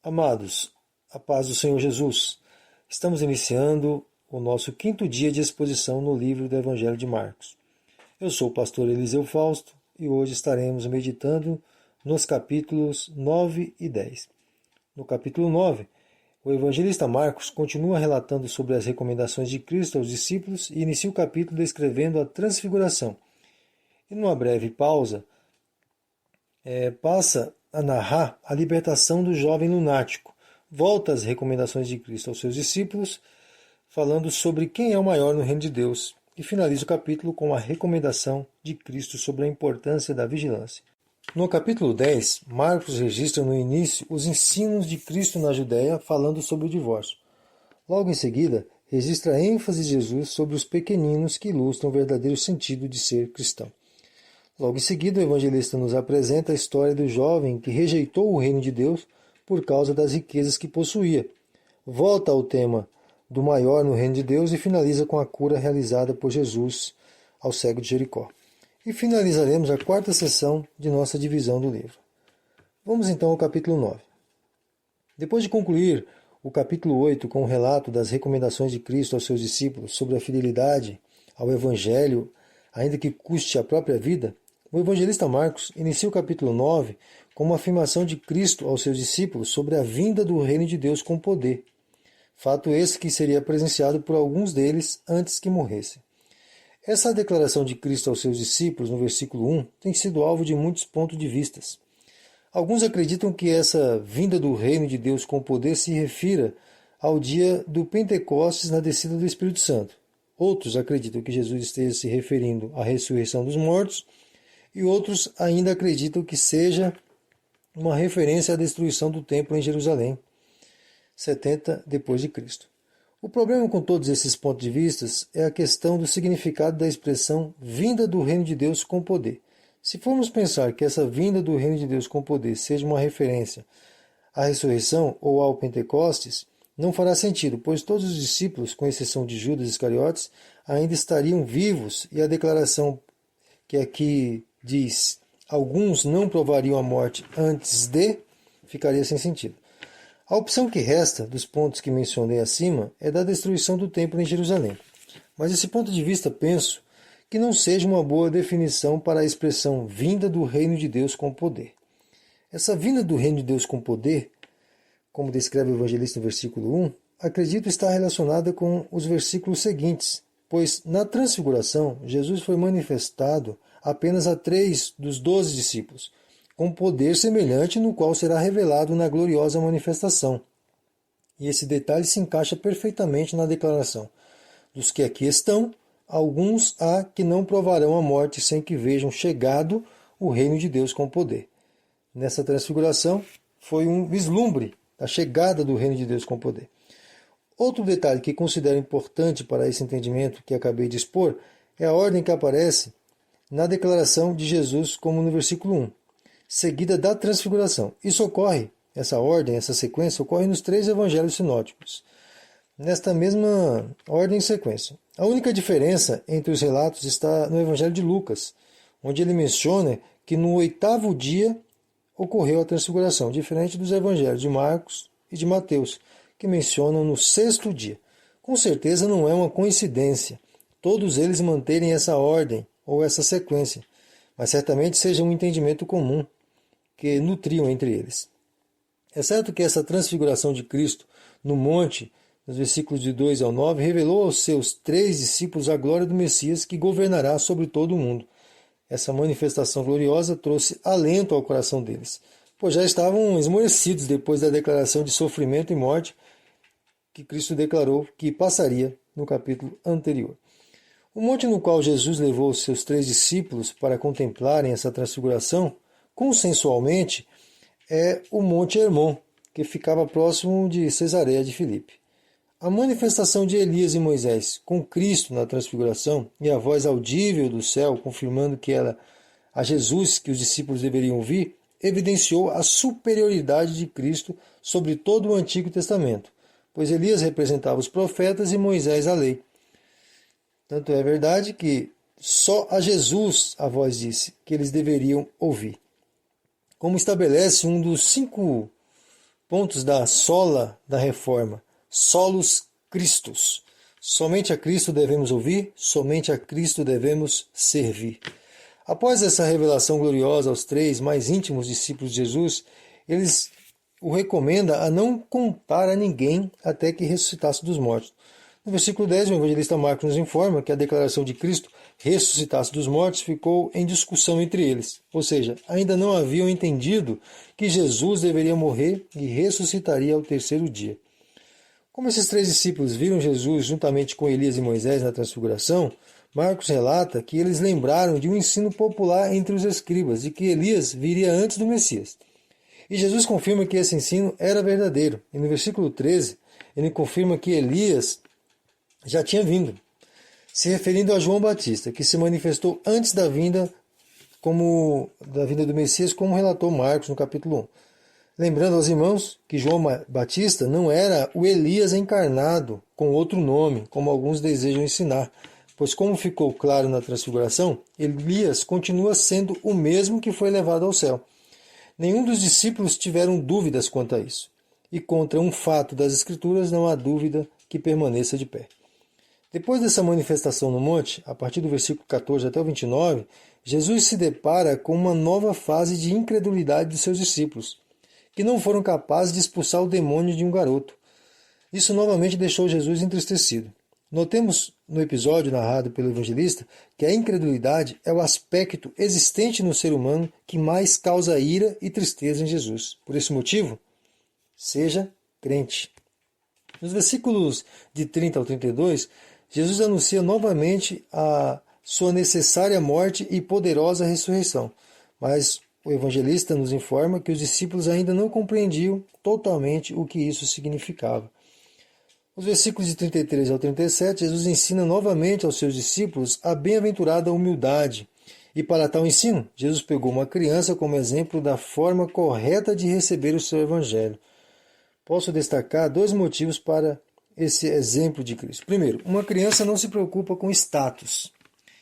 Amados, a paz do Senhor Jesus, estamos iniciando o nosso 5º dia de exposição no livro do Evangelho de Marcos. Eu sou o pastor Eliseu Fausto e hoje estaremos meditando nos capítulos 9 e 10. No capítulo 9, o evangelista Marcos continua relatando sobre as recomendações de Cristo aos discípulos e inicia o capítulo descrevendo a transfiguração. E numa breve pausa, passa a narrar a libertação do jovem lunático, volta às recomendações de Cristo aos seus discípulos, falando sobre quem é o maior no reino de Deus, e finaliza o capítulo com a recomendação de Cristo sobre a importância da vigilância. No capítulo 10, Marcos registra no início os ensinos de Cristo na Judéia, falando sobre o divórcio. Logo em seguida, registra a ênfase de Jesus sobre os pequeninos que ilustram o verdadeiro sentido de ser cristão. Logo em seguida, o evangelista nos apresenta a história do jovem que rejeitou o reino de Deus por causa das riquezas que possuía. Volta ao tema do maior no reino de Deus e finaliza com a cura realizada por Jesus ao cego de Jericó. E finalizaremos a 4ª sessão de nossa divisão do livro. Vamos então ao capítulo 9. Depois de concluir o capítulo 8 com o relato das recomendações de Cristo aos seus discípulos sobre a fidelidade ao Evangelho, ainda que custe a própria vida, o evangelista Marcos inicia o capítulo 9 com uma afirmação de Cristo aos seus discípulos sobre a vinda do reino de Deus com poder. Fato esse que seria presenciado por alguns deles antes que morressem. Essa declaração de Cristo aos seus discípulos, no versículo 1, tem sido alvo de muitos pontos de vista. Alguns acreditam que essa vinda do reino de Deus com poder se refira ao dia do Pentecostes na descida do Espírito Santo. Outros acreditam que Jesus esteja se referindo à ressurreição dos mortos, e outros ainda acreditam que seja uma referência à destruição do templo em Jerusalém, 70 depois de Cristo. O problema com todos esses pontos de vista é a questão do significado da expressão vinda do reino de Deus com poder. Se formos pensar que essa vinda do reino de Deus com poder seja uma referência à ressurreição ou ao Pentecostes, não fará sentido, pois todos os discípulos, com exceção de Judas Iscariotes, ainda estariam vivos e a declaração que aqui diz alguns não provariam a morte antes de, ficaria sem sentido. A opção que resta dos pontos que mencionei acima é da destruição do templo em Jerusalém. Mas desse ponto de vista penso que não seja uma boa definição para a expressão vinda do reino de Deus com poder. Essa vinda do reino de Deus com poder, como descreve o evangelista no versículo 1, acredito estar relacionada com os versículos seguintes, pois na transfiguração Jesus foi manifestado apenas a 3 dos 12 discípulos, com poder semelhante no qual será revelado na gloriosa manifestação. E esse detalhe se encaixa perfeitamente na declaração: dos que aqui estão, alguns há que não provarão a morte sem que vejam chegado o reino de Deus com poder. Nessa transfiguração foi um vislumbre da chegada do reino de Deus com poder. Outro detalhe que considero importante para esse entendimento que acabei de expor é a ordem que aparece na declaração de Jesus, como no versículo 1, seguida da transfiguração. Isso ocorre, essa ordem, essa sequência, ocorre nos 3 evangelhos sinóticos, nesta mesma ordem e sequência. A única diferença entre os relatos está no evangelho de Lucas, onde ele menciona que no 8º dia ocorreu a transfiguração, diferente dos evangelhos de Marcos e de Mateus, que mencionam no 6º dia. Com certeza não é uma coincidência todos eles manterem essa ordem ou essa sequência, mas certamente seja um entendimento comum que nutriam entre eles. É certo que essa transfiguração de Cristo no monte, nos versículos de 2 ao 9, revelou aos seus 3 discípulos a glória do Messias que governará sobre todo o mundo. Essa manifestação gloriosa trouxe alento ao coração deles, pois já estavam esmorecidos depois da declaração de sofrimento e morte que Cristo declarou que passaria no capítulo anterior. O monte no qual Jesus levou os seus 3 discípulos para contemplarem essa transfiguração, consensualmente, é o Monte Hermon, que ficava próximo de Cesareia de Filipe. A manifestação de Elias e Moisés com Cristo na transfiguração e a voz audível do céu confirmando que era a Jesus que os discípulos deveriam ouvir, evidenciou a superioridade de Cristo sobre todo o Antigo Testamento, pois Elias representava os profetas e Moisés a lei. Tanto é verdade que só a Jesus a voz disse que eles deveriam ouvir. Como estabelece um dos 5 pontos da sola da reforma, solus Christus. Somente a Cristo devemos ouvir, somente a Cristo devemos servir. Após essa revelação gloriosa aos 3 mais íntimos discípulos de Jesus, eles o recomenda a não contar a ninguém até que ressuscitasse dos mortos. No versículo 10, o evangelista Marcos nos informa que a declaração de Cristo ressuscitasse dos mortos ficou em discussão entre eles. Ou seja, ainda não haviam entendido que Jesus deveria morrer e ressuscitaria ao 3º dia. Como esses 3 discípulos viram Jesus juntamente com Elias e Moisés na transfiguração, Marcos relata que eles lembraram de um ensino popular entre os escribas, de que Elias viria antes do Messias. E Jesus confirma que esse ensino era verdadeiro. E no versículo 13, ele confirma que Elias já tinha vindo, se referindo a João Batista, que se manifestou antes da vinda do Messias, como relatou Marcos no capítulo 1. Lembrando aos irmãos que João Batista não era o Elias encarnado com outro nome, como alguns desejam ensinar, pois como ficou claro na transfiguração, Elias continua sendo o mesmo que foi levado ao céu. Nenhum dos discípulos tiveram dúvidas quanto a isso, e contra um fato das Escrituras não há dúvida que permaneça de pé. Depois dessa manifestação no monte, a partir do versículo 14 até o 29, Jesus se depara com uma nova fase de incredulidade de seus discípulos, que não foram capazes de expulsar o demônio de um garoto. Isso novamente deixou Jesus entristecido. Notemos no episódio narrado pelo evangelista que a incredulidade é o aspecto existente no ser humano que mais causa ira e tristeza em Jesus. Por esse motivo, seja crente. Nos versículos de 30 ao 32, Jesus anuncia novamente a sua necessária morte e poderosa ressurreição, mas o evangelista nos informa que os discípulos ainda não compreendiam totalmente o que isso significava. Nos versículos de 33 ao 37, Jesus ensina novamente aos seus discípulos a bem-aventurada humildade. E para tal ensino, Jesus pegou uma criança como exemplo da forma correta de receber o seu evangelho. Posso destacar 2 motivos para esse exemplo de Cristo. Primeiro, uma criança não se preocupa com status.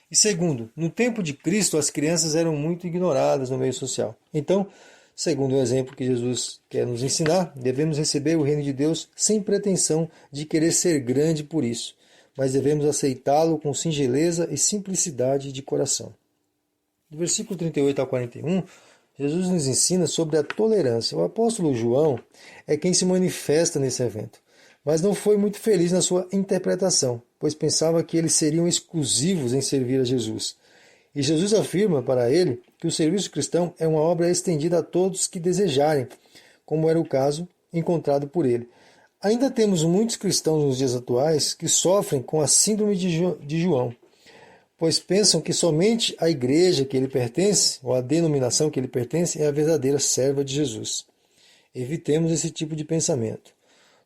E segundo, no tempo de Cristo, as crianças eram muito ignoradas no meio social. Então, segundo o exemplo que Jesus quer nos ensinar, devemos receber o reino de Deus sem pretensão de querer ser grande por isso, mas devemos aceitá-lo com singeleza e simplicidade de coração. Do versículo 38 ao 41, Jesus nos ensina sobre a tolerância. O apóstolo João é quem se manifesta nesse evento, mas não foi muito feliz na sua interpretação, pois pensava que eles seriam exclusivos em servir a Jesus. E Jesus afirma para ele que o serviço cristão é uma obra estendida a todos que desejarem, como era o caso encontrado por ele. Ainda temos muitos cristãos nos dias atuais que sofrem com a síndrome de João, pois pensam que somente a igreja que ele pertence, ou a denominação que ele pertence, é a verdadeira serva de Jesus. Evitemos esse tipo de pensamento.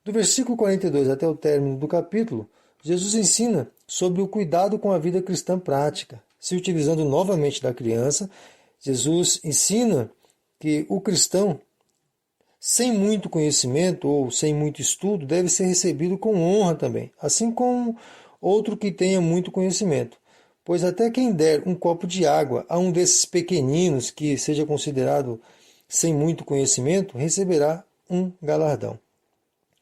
Do versículo 42 até o término do capítulo, Jesus ensina sobre o cuidado com a vida cristã prática. Se utilizando novamente da criança, Jesus ensina que o cristão, sem muito conhecimento ou sem muito estudo, deve ser recebido com honra também, assim como outro que tenha muito conhecimento. Pois até quem der um copo de água a um desses pequeninos que seja considerado sem muito conhecimento, receberá um galardão.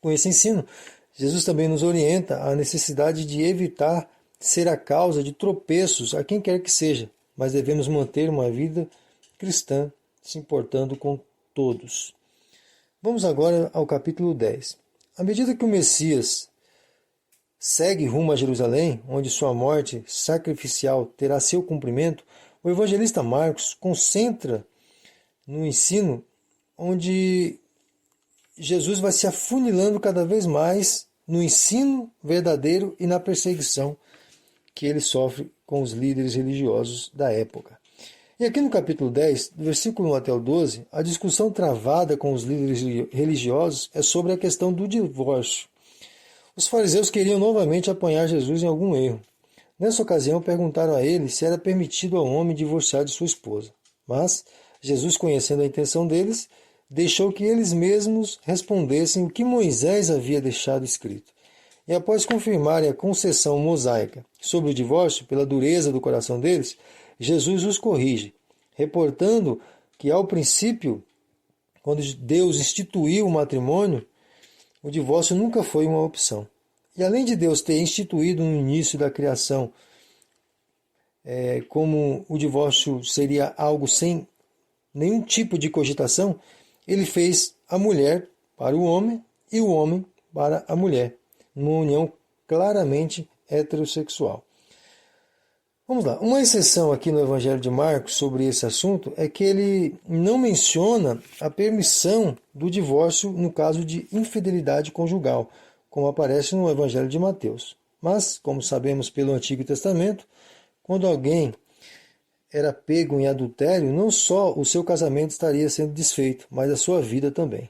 Com esse ensino, Jesus também nos orienta à necessidade de evitar ser a causa de tropeços a quem quer que seja, mas devemos manter uma vida cristã, se importando com todos. Vamos agora ao capítulo 10. À medida que o Messias segue rumo a Jerusalém, onde sua morte sacrificial terá seu cumprimento, o evangelista Marcos concentra no ensino onde Jesus vai se afunilando cada vez mais no ensino verdadeiro e na perseguição que ele sofre com os líderes religiosos da época. E aqui no capítulo 10, do versículo 1 até o 12, a discussão travada com os líderes religiosos é sobre a questão do divórcio. Os fariseus queriam novamente apanhar Jesus em algum erro. Nessa ocasião, perguntaram a ele se era permitido ao homem divorciar de sua esposa. Mas Jesus, conhecendo a intenção deles, deixou que eles mesmos respondessem o que Moisés havia deixado escrito. E após confirmarem a concessão mosaica sobre o divórcio, pela dureza do coração deles, Jesus os corrige, reportando que ao princípio, quando Deus instituiu o matrimônio, o divórcio nunca foi uma opção. E além de Deus ter instituído no início da criação como o divórcio seria algo sem nenhum tipo de cogitação, ele fez a mulher para o homem e o homem para a mulher, numa união claramente heterossexual. Vamos lá, uma exceção aqui no Evangelho de Marcos sobre esse assunto é que ele não menciona a permissão do divórcio no caso de infidelidade conjugal, como aparece no Evangelho de Mateus. Mas, como sabemos pelo Antigo Testamento, quando alguém era pego em adultério, não só o seu casamento estaria sendo desfeito, mas a sua vida também.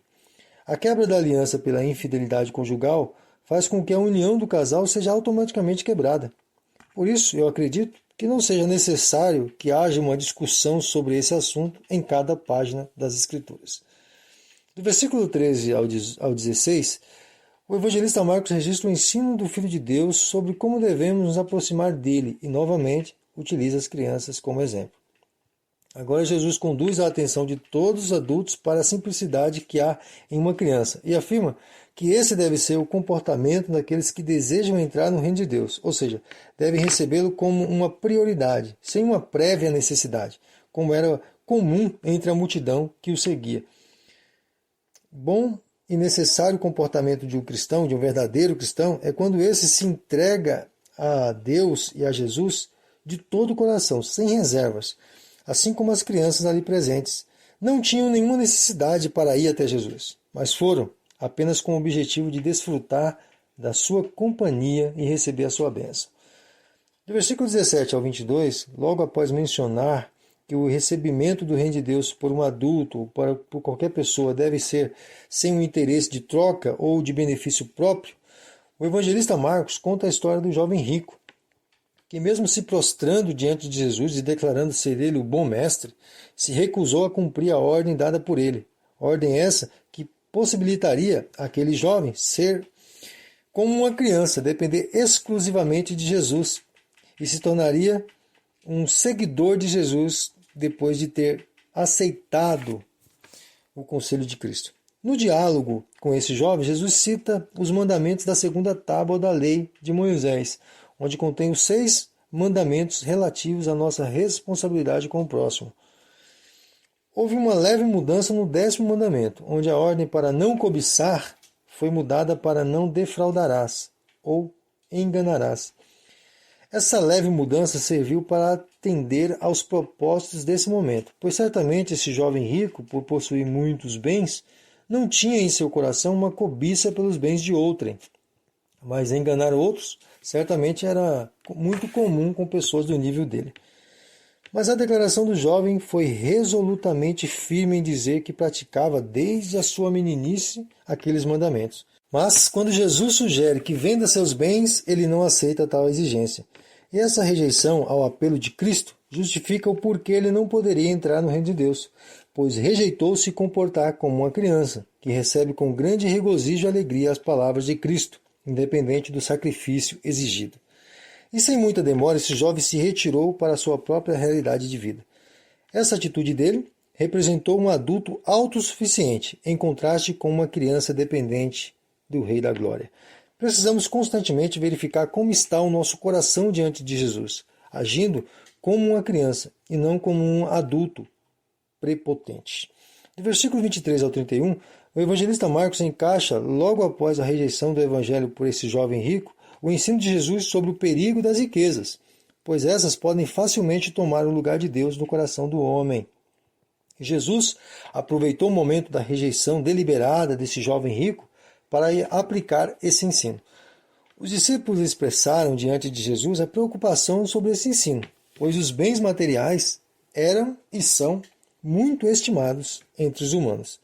A quebra da aliança pela infidelidade conjugal faz com que a união do casal seja automaticamente quebrada. Por isso, eu acredito que não seja necessário que haja uma discussão sobre esse assunto em cada página das Escrituras. Do versículo 13 ao 16, o evangelista Marcos registra o ensino do Filho de Deus sobre como devemos nos aproximar dele e, novamente, utiliza as crianças como exemplo. Agora Jesus conduz a atenção de todos os adultos para a simplicidade que há em uma criança e afirma que esse deve ser o comportamento daqueles que desejam entrar no reino de Deus, ou seja, devem recebê-lo como uma prioridade, sem uma prévia necessidade, como era comum entre a multidão que o seguia. Bom e necessário comportamento de um cristão, de um verdadeiro cristão, é quando esse se entrega a Deus e a Jesus de todo o coração, sem reservas, assim como as crianças ali presentes. Não tinham nenhuma necessidade para ir até Jesus, mas foram apenas com o objetivo de desfrutar da sua companhia e receber a sua bênção. Do versículo 17 ao 22, logo após mencionar que o recebimento do reino de Deus por um adulto ou por qualquer pessoa deve ser sem um interesse de troca ou de benefício próprio, o evangelista Marcos conta a história do jovem rico, que mesmo se prostrando diante de Jesus e declarando ser ele o bom mestre, se recusou a cumprir a ordem dada por ele. Ordem essa que possibilitaria aquele jovem ser como uma criança, depender exclusivamente de Jesus e se tornaria um seguidor de Jesus depois de ter aceitado o conselho de Cristo. No diálogo com esse jovem, Jesus cita os mandamentos da segunda tábua da lei de Moisés, onde contém os 6 mandamentos relativos à nossa responsabilidade com o próximo. Houve uma leve mudança no 10º mandamento, onde a ordem para não cobiçar foi mudada para não defraudarás ou enganarás. Essa leve mudança serviu para atender aos propósitos desse momento, pois certamente esse jovem rico, por possuir muitos bens, não tinha em seu coração uma cobiça pelos bens de outrem, mas enganar outros certamente era muito comum com pessoas do nível dele. Mas a declaração do jovem foi resolutamente firme em dizer que praticava desde a sua meninice aqueles mandamentos. Mas, quando Jesus sugere que venda seus bens, ele não aceita tal exigência. E essa rejeição ao apelo de Cristo justifica o porquê ele não poderia entrar no reino de Deus, pois rejeitou se comportar como uma criança, que recebe com grande regozijo e alegria as palavras de Cristo, independente do sacrifício exigido. E sem muita demora, esse jovem se retirou para a sua própria realidade de vida. Essa atitude dele representou um adulto autossuficiente, em contraste com uma criança dependente do Rei da Glória. Precisamos constantemente verificar como está o nosso coração diante de Jesus, agindo como uma criança e não como um adulto prepotente. Do versículo 23 ao 31, o evangelista Marcos encaixa, logo após a rejeição do evangelho por esse jovem rico, o ensino de Jesus sobre o perigo das riquezas, pois essas podem facilmente tomar o lugar de Deus no coração do homem. Jesus aproveitou o momento da rejeição deliberada desse jovem rico para aplicar esse ensino. Os discípulos expressaram diante de Jesus a preocupação sobre esse ensino, pois os bens materiais eram e são muito estimados entre os humanos.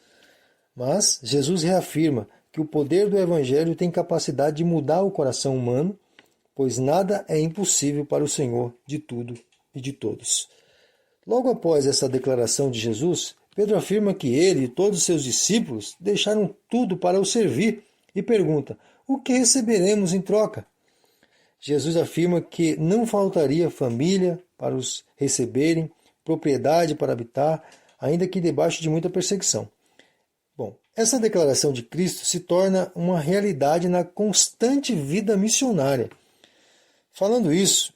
Mas Jesus reafirma que o poder do Evangelho tem capacidade de mudar o coração humano, pois nada é impossível para o Senhor de tudo e de todos. Logo após essa declaração de Jesus, Pedro afirma que ele e todos os seus discípulos deixaram tudo para o servir e pergunta: o que receberemos em troca? Jesus afirma que não faltaria família para os receberem, propriedade para habitar, ainda que debaixo de muita perseguição. Essa declaração de Cristo se torna uma realidade na constante vida missionária. Falando isso,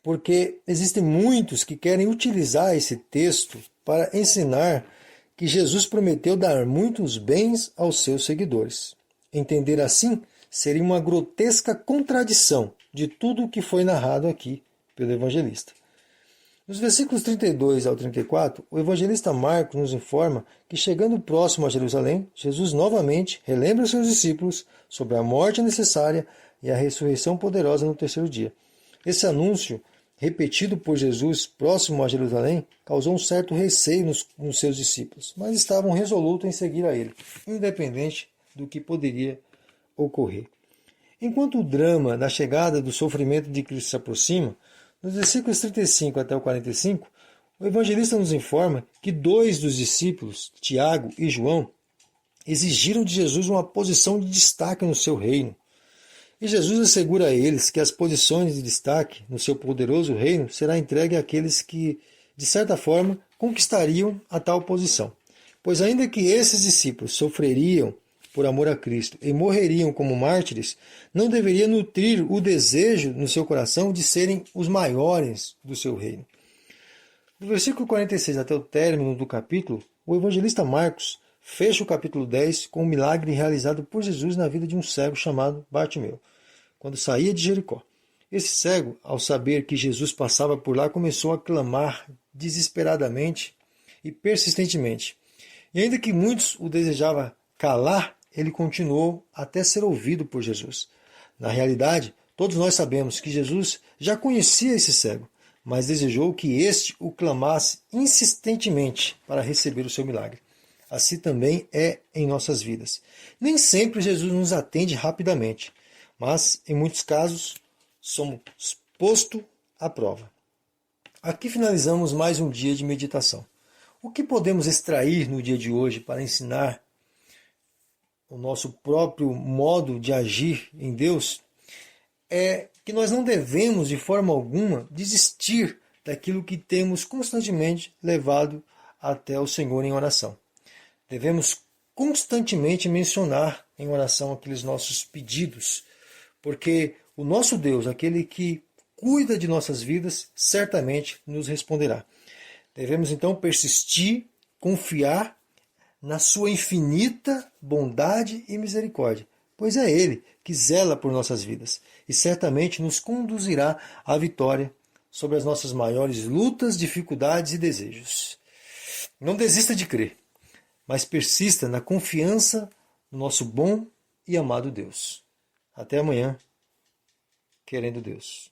porque existem muitos que querem utilizar esse texto para ensinar que Jesus prometeu dar muitos bens aos seus seguidores. Entender assim seria uma grotesca contradição de tudo o que foi narrado aqui pelo evangelista. Nos versículos 32 ao 34, o evangelista Marcos nos informa que, chegando próximo a Jerusalém, Jesus novamente relembra aos seus discípulos sobre a morte necessária e a ressurreição poderosa no terceiro dia. Esse anúncio, repetido por Jesus próximo a Jerusalém, causou um certo receio nos seus discípulos, mas estavam resolutos em seguir a ele, independente do que poderia ocorrer. Enquanto o drama da chegada do sofrimento de Cristo se aproxima, nos versículos 35 até o 45, o evangelista nos informa que 2 dos discípulos, Tiago e João, exigiram de Jesus uma posição de destaque no seu reino. E Jesus assegura a eles que as posições de destaque no seu poderoso reino será entregue àqueles que, de certa forma, conquistariam a tal posição. Pois ainda que esses discípulos sofreriam por amor a Cristo e morreriam como mártires, não deveria nutrir o desejo no seu coração de serem os maiores do seu reino. No versículo 46 até o término do capítulo, o evangelista Marcos fecha o capítulo 10 com um milagre realizado por Jesus na vida de um cego chamado Bartimeu, quando saía de Jericó. Esse cego, ao saber que Jesus passava por lá, começou a clamar desesperadamente e persistentemente. E ainda que muitos o desejavam calar, ele continuou até ser ouvido por Jesus. Na realidade, todos nós sabemos que Jesus já conhecia esse cego, mas desejou que este o clamasse insistentemente para receber o seu milagre. Assim também é em nossas vidas. Nem sempre Jesus nos atende rapidamente, mas, em muitos casos, somos postos à prova. Aqui finalizamos mais um dia de meditação. O que podemos extrair no dia de hoje para ensinar o nosso próprio modo de agir em Deus? É que nós não devemos, de forma alguma, desistir daquilo que temos constantemente levado até o Senhor em oração. Devemos constantemente mencionar em oração aqueles nossos pedidos, porque o nosso Deus, aquele que cuida de nossas vidas, certamente nos responderá. Devemos então persistir, confiar na sua infinita bondade e misericórdia, pois é Ele que zela por nossas vidas e certamente nos conduzirá à vitória sobre as nossas maiores lutas, dificuldades e desejos. Não desista de crer, mas persista na confiança no nosso bom e amado Deus. Até amanhã, querendo Deus.